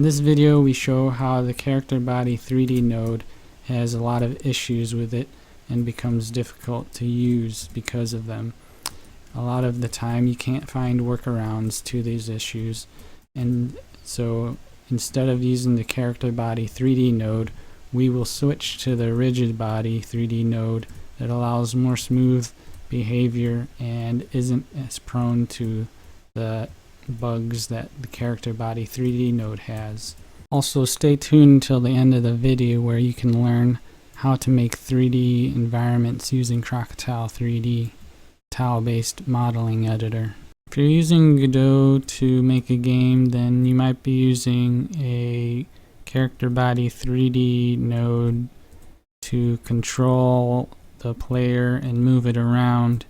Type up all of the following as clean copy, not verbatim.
In this video we show how the CharacterBody3d node has a lot of issues with it and becomes difficult to use because of them. A lot of the time you can't find workarounds to these issues, and so instead of using the CharacterBody3d node, we will switch to the RigidBody3d node that allows more smooth behavior and isn't as prone to the bugs that the CharacterBody3d node has. Also, stay tuned until the end of the video where you can learn how to make 3D environments using Crocodile3D, tile-based modeling editor. If you're using Godot to make a game, then you might be using a CharacterBody3d node to control the player and move it around.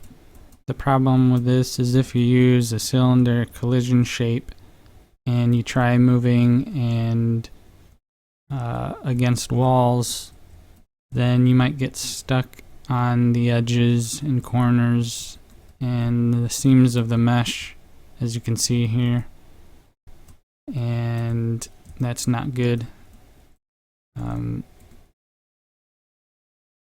The problem with this is if you use a cylinder collision shape and you try moving and against walls, then you might get stuck on the edges and corners and the seams of the mesh, as you can see here, and that's not good.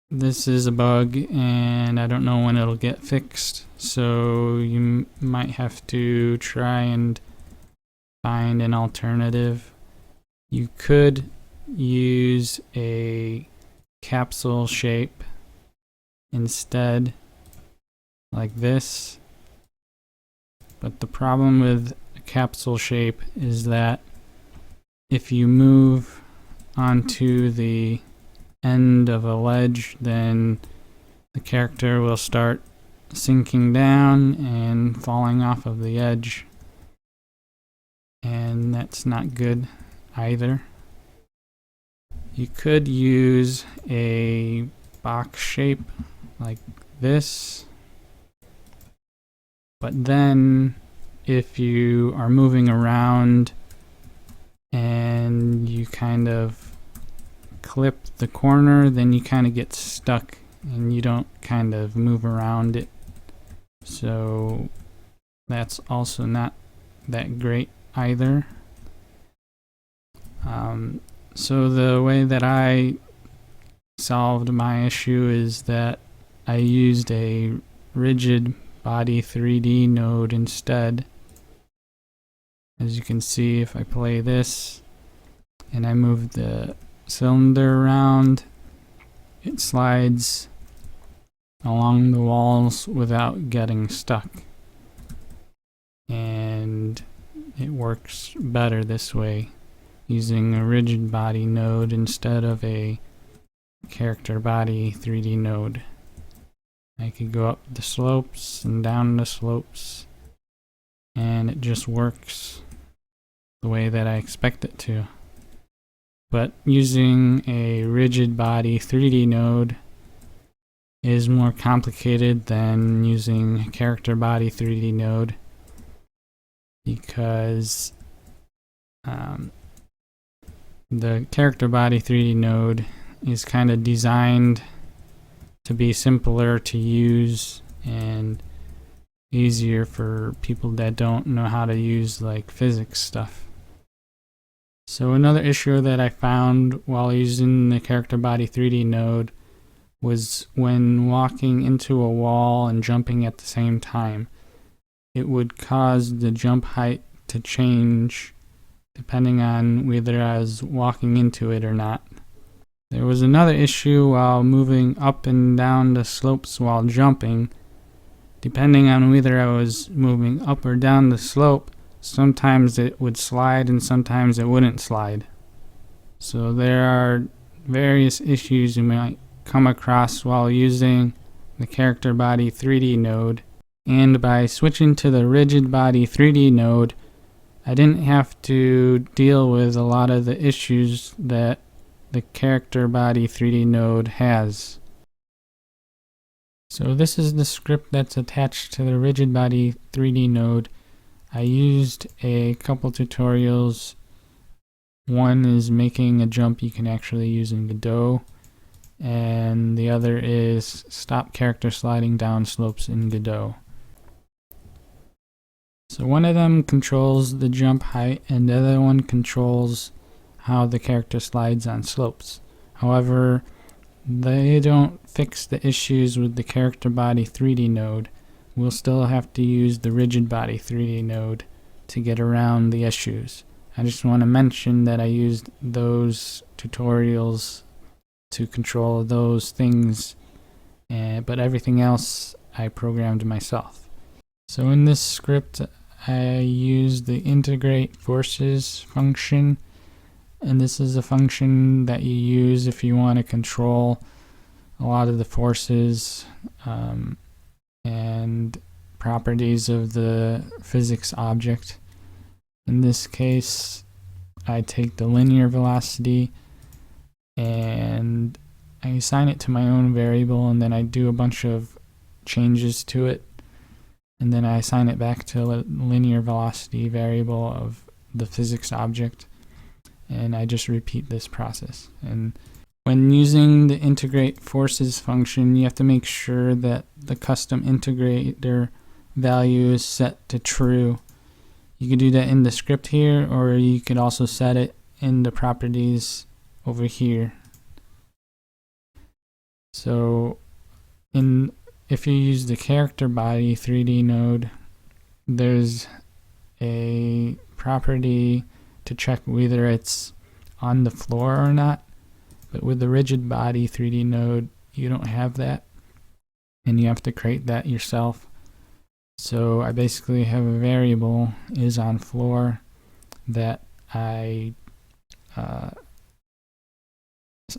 This is a bug and I don't know when it'll get fixed, so you might have to try and find an alternative. You could use a capsule shape instead, like this, but the problem with a capsule shape is that if you move onto the end of a ledge, then the character will start sinking down and falling off of the edge, and that's not good either. You could use a box shape like this, but then if you are moving around and you kind of clip the corner, then you kind of get stuck and you don't kind of move around it, so that's also not that great either. So the way that I solved my issue is that I used a RigidBody3d node instead. As you can see, if I play this and I move the cylinder around, it slides along the walls without getting stuck, and it works better this way using a RigidBody node instead of a CharacterBody3d node. I could go up the slopes and down the slopes, and it just works the way that I expect it to. But using a RigidBody3d node is more complicated than using a CharacterBody3d node, because the CharacterBody3d node is kind of designed to be simpler to use and easier for people that don't know how to use like physics stuff. So another issue that I found while using the CharacterBody3d node was when walking into a wall and jumping at the same time. It would cause the jump height to change depending on whether I was walking into it or not. There was another issue while moving up and down the slopes while jumping. Depending on whether I was moving up or down the slope, sometimes it would slide and sometimes it wouldn't slide. So there are various issues you might come across while using the CharacterBody3d node, and by switching to the RigidBody3d node, I didn't have to deal with a lot of the issues that the CharacterBody3d node has. So this is the script that's attached to the RigidBody3d node. I used a couple tutorials. One is making a jump you can actually use in Godot, and the other is stop character sliding down slopes in Godot. So one of them controls the jump height and the other one controls how the character slides on slopes. However, they don't fix the issues with the CharacterBody3d node. We'll still have to use the RigidBody3d node to get around the issues. I just want to mention that I used those tutorials to control those things, but everything else I programmed myself. So in this script, I used the integrateforces function, and this is a function that you use if you want to control a lot of the forces and properties of the physics object. In this case, I take the linear velocity and I assign it to my own variable, and then I do a bunch of changes to it, and then I assign it back to the linear velocity variable of the physics object, and I just repeat this process. And when using the integrate forces function, you have to make sure that the custom integrator value is set to true. You can do that in the script here, or you could also set it in the properties over here. So if you use the CharacterBody3d node, there's a property to check whether it's on the floor or not. But with the RigidBody3d node, you don't have that, and you have to create that yourself. So I basically have a variable is on floor that I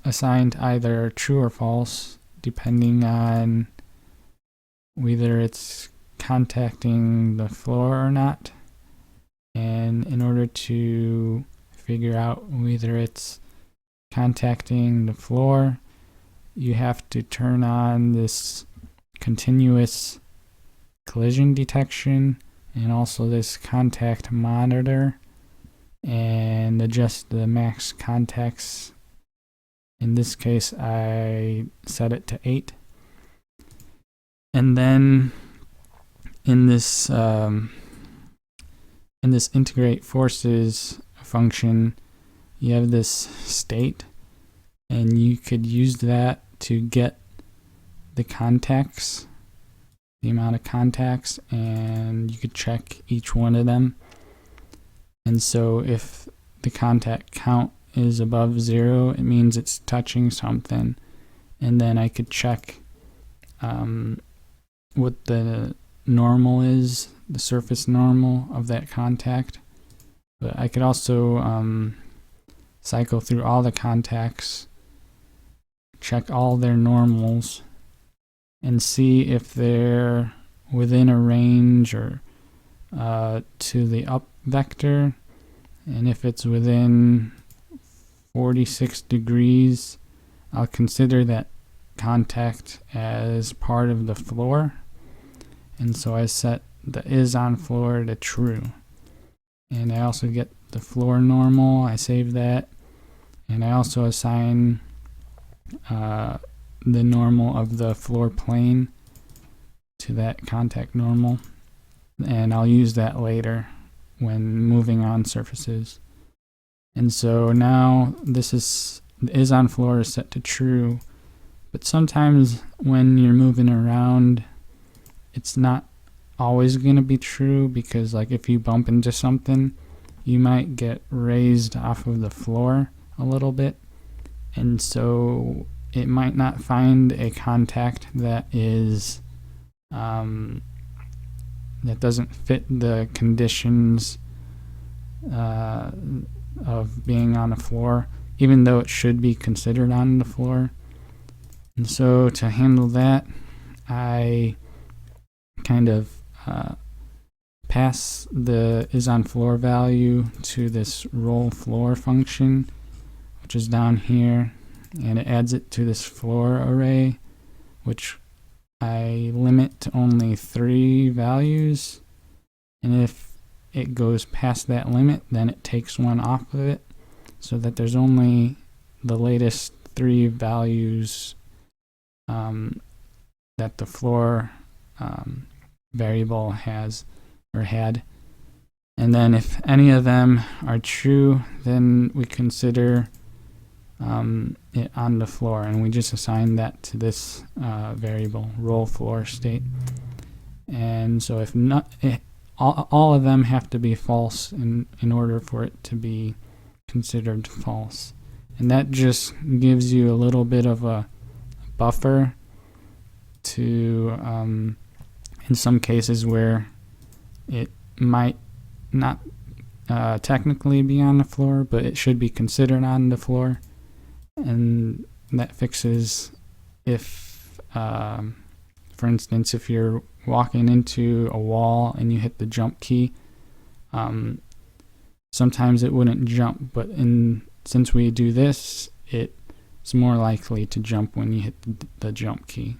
assigned either true or false depending on whether it's contacting the floor or not. And in order to figure out whether it's contacting the floor, you have to turn on this continuous collision detection and also this contact monitor and adjust the max contacts. In this case, I set it to 8. And then in this integrate forces function, you have this state, and you could use that to get the contacts, the amount of contacts, and you could check each one of them. And so if the contact count is above 0, it means it's touching something, and then I could check what the normal is, the surface normal of that contact. But I could also cycle through all the contacts, check all their normals, and see if they're within a range or to the up vector. And if it's within 46 degrees, I'll consider that contact as part of the floor. And so I set the is on floor to true. And I also get the floor normal. I save that. And I also assign the normal of the floor plane to that contact normal. And I'll use that later when moving on surfaces. And so now this is on floor is set to true. But sometimes when you're moving around, it's not always going to be true, because like if you bump into something, you might get raised off of the floor a little bit, and so it might not find a contact that is that doesn't fit the conditions of being on the floor, even though it should be considered on the floor. And so to handle that, I kind of pass the is on floor value to this roll floor function, which is down here, and it adds it to this floor array, which I limit to only 3 values, and if it goes past that limit, then it takes one off of it, so that there's only the latest 3 values that the floor variable has or had. And then if any of them are true, then we consider it on the floor, and we just assign that to this variable, roll floor state. And so if not, all of them have to be false in order for it to be considered false. And that just gives you a little bit of a buffer to, in some cases where it might not technically be on the floor, but it should be considered on the floor. And that fixes if, for instance, if you're walking into a wall and you hit the jump key, sometimes it wouldn't jump, but since we do this, it's more likely to jump when you hit the jump key.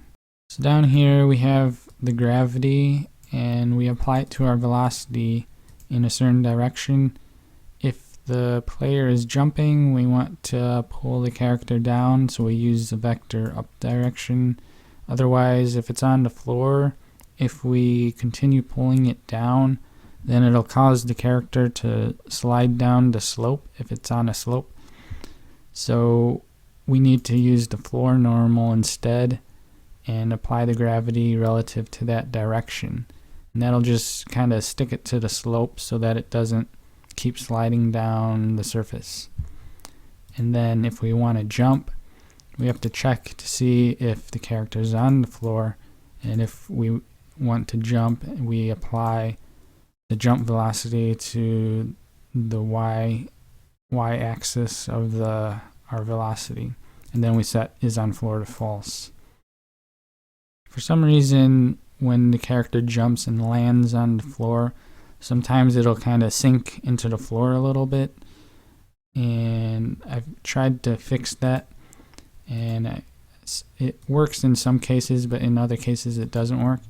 So down here we have the gravity, and we apply it to our velocity in a certain direction. If the player is jumping, we want to pull the character down, so we use the vector up direction. Otherwise, if it's on the floor, if we continue pulling it down, then it'll cause the character to slide down the slope if it's on a slope. So we need to use the floor normal instead and apply the gravity relative to that direction. And that'll just kind of stick it to the slope so that it doesn't keep sliding down the surface. And then if we want to jump, we have to check to see if the character is on the floor, and if we want to jump, we apply the jump velocity to the y-axis of our velocity, and then we set is on floor to false. For some reason, when the character jumps and lands on the floor, sometimes it'll kind of sink into the floor a little bit, and I've tried to fix that, and it works in some cases, but in other cases it doesn't work.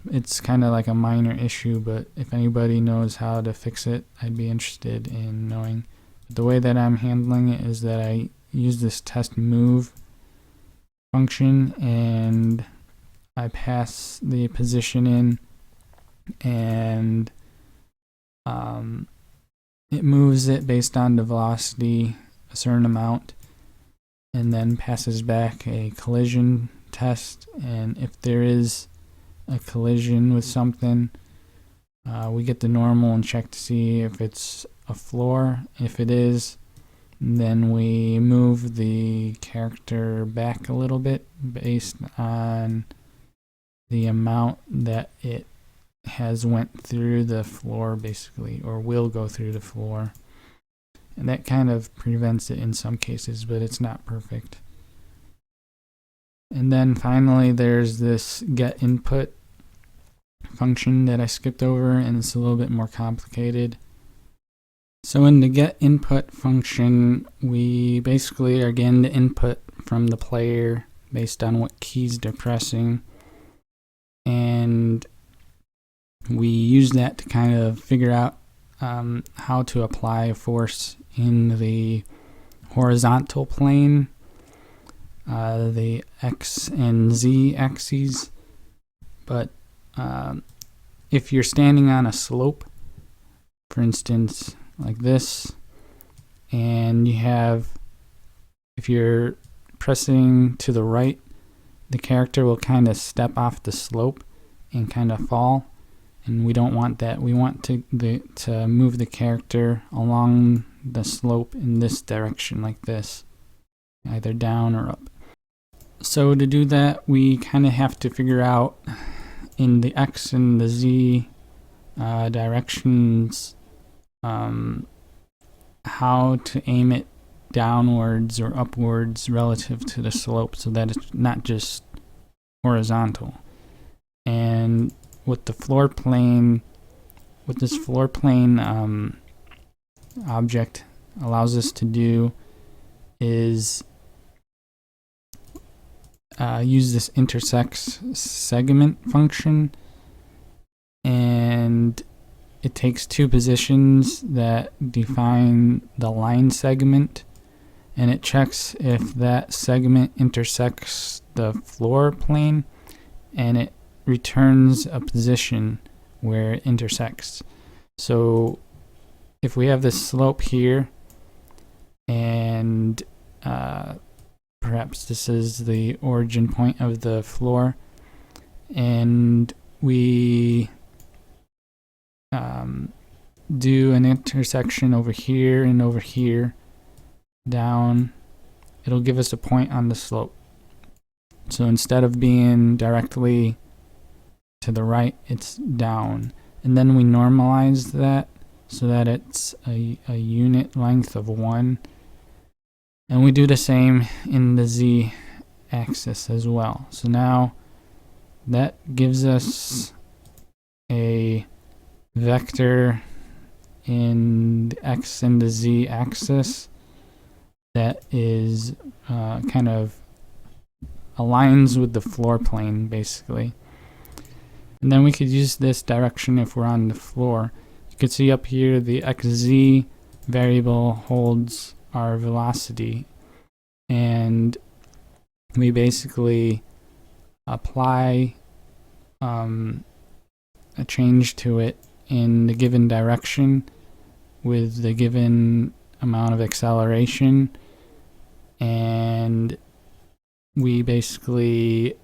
It's kind of like a minor issue, but if anybody knows how to fix it, I'd be interested in knowing. The way that I'm handling it is that I use this test move function, and I pass the position in, and it moves it based on the velocity a certain amount, and then passes back a collision test. And if there is a collision with something, we get the normal and check to see if it's a floor. If it is, then we move the character back a little bit based on the amount that it has went through the floor, basically, or will go through the floor. And that kind of prevents it in some cases, but it's not perfect. And then finally there's this get input function that I skipped over, and it's a little bit more complicated. So in the get input function, we basically are getting the input from the player based on what keys they're pressing, and we use that to kind of figure out how to apply a force in the horizontal plane, the X and Z axes. But if you're standing on a slope, for instance, like this, and if you're pressing to the right, the character will kind of step off the slope and kind of fall, and we don't want that. We want to move the character along the slope in this direction, like this, either down or up. So to do that, we kind of have to figure out in the X and the Z directions how to aim it downwards or upwards relative to the slope, so that it's not just horizontal. And with the floor plane, what this floor plane object allows us to do is use this intersects segment function, and it takes two positions that define the line segment, and it checks if that segment intersects the floor plane, and it returns a position where it intersects. So if we have this slope here, and perhaps this is the origin point of the floor, and we do an intersection over here and over here down, it'll give us a point on the slope. So instead of being directly to the right, it's down, and then we normalize that so that it's a unit length of 1, and we do the same in the z axis as well. So now that gives us a vector in the x and the z axis that is kind of aligns with the floor plane, basically. And then we could use this direction if we're on the floor. You can see up here the xz variable holds our velocity, and we basically apply a change to it in the given direction with the given amount of acceleration, and we basically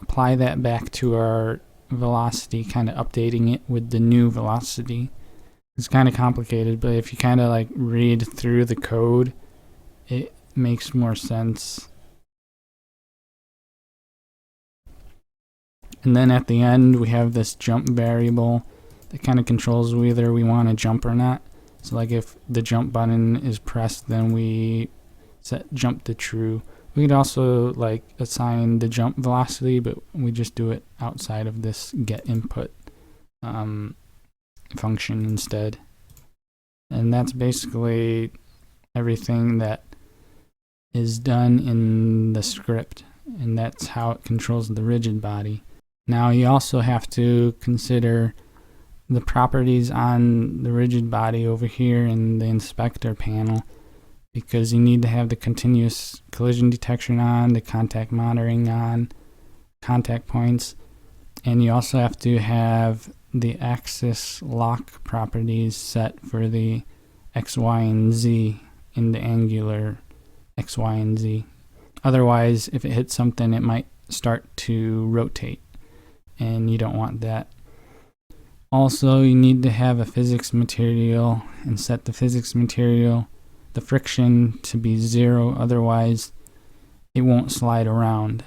apply that back to our velocity, kind of updating it with the new velocity. It's kind of complicated, but if you kind of like read through the code, it makes more sense. And then at the end we have this jump variable that kind of controls whether we want to jump or not. So like if the jump button is pressed, then we set jump to true. We could also like assign the jump velocity, but we just do it outside of this get input function instead. And that's basically everything that is done in the script, and that's how it controls the rigid body. Now you also have to consider the properties on the rigid body over here in the inspector panel, because you need to have the continuous collision detection on, the contact monitoring on, contact points, and you also have to have the axis lock properties set for the X, Y, and Z in the angular X, Y, and Z. Otherwise, if it hits something, it might start to rotate, and you don't want that. Also, you need to have a physics material and set the physics material, the friction, to be 0, otherwise it won't slide around.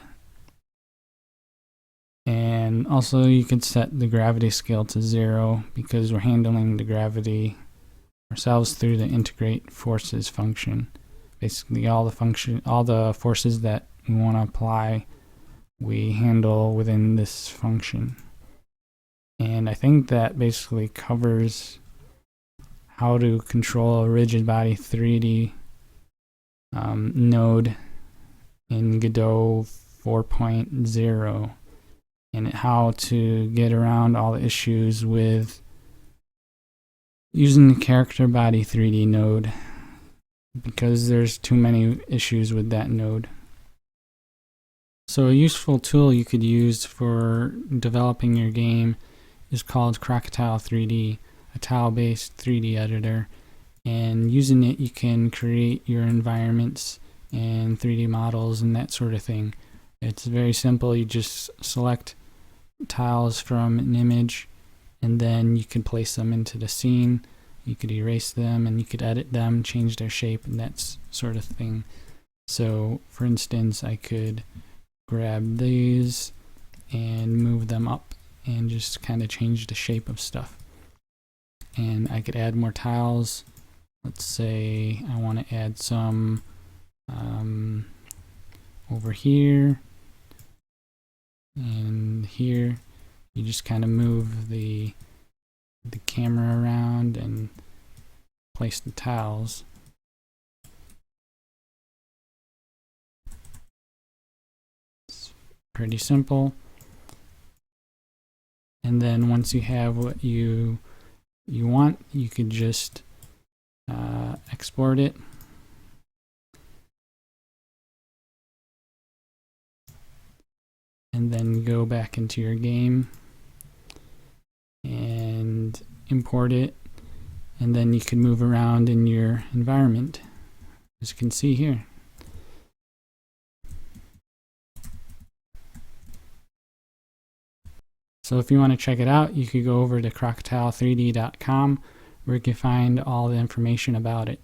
And also you could set the gravity scale to 0 because we're handling the gravity ourselves through the integrate forces function. Basically all the forces that we want to apply, we handle within this function. And I think that basically covers how to control a RigidBody3d node in Godot 4.0, and how to get around all the issues with using the CharacterBody3d node, because there's too many issues with that node. So a useful tool you could use for developing your game is called Crocodile3D, a tile-based 3D editor, and using it you can create your environments and 3D models and that sort of thing. It's very simple. You just select tiles from an image, and then you can place them into the scene. You could erase them, and you could edit them, change their shape, and that sort of thing. So for instance, I could grab these and move them up and just kind of change the shape of stuff. And I could add more tiles. Let's say I want to add some over here and here. You just kind of move the camera around and place the tiles. It's pretty simple. And then once you have what you want, you could just export it. And then go back into your game and import it. and then you can move around in your environment, as you can see here. So if you want to check it out, you could go over to crocodile3d.com where you can find all the information about it.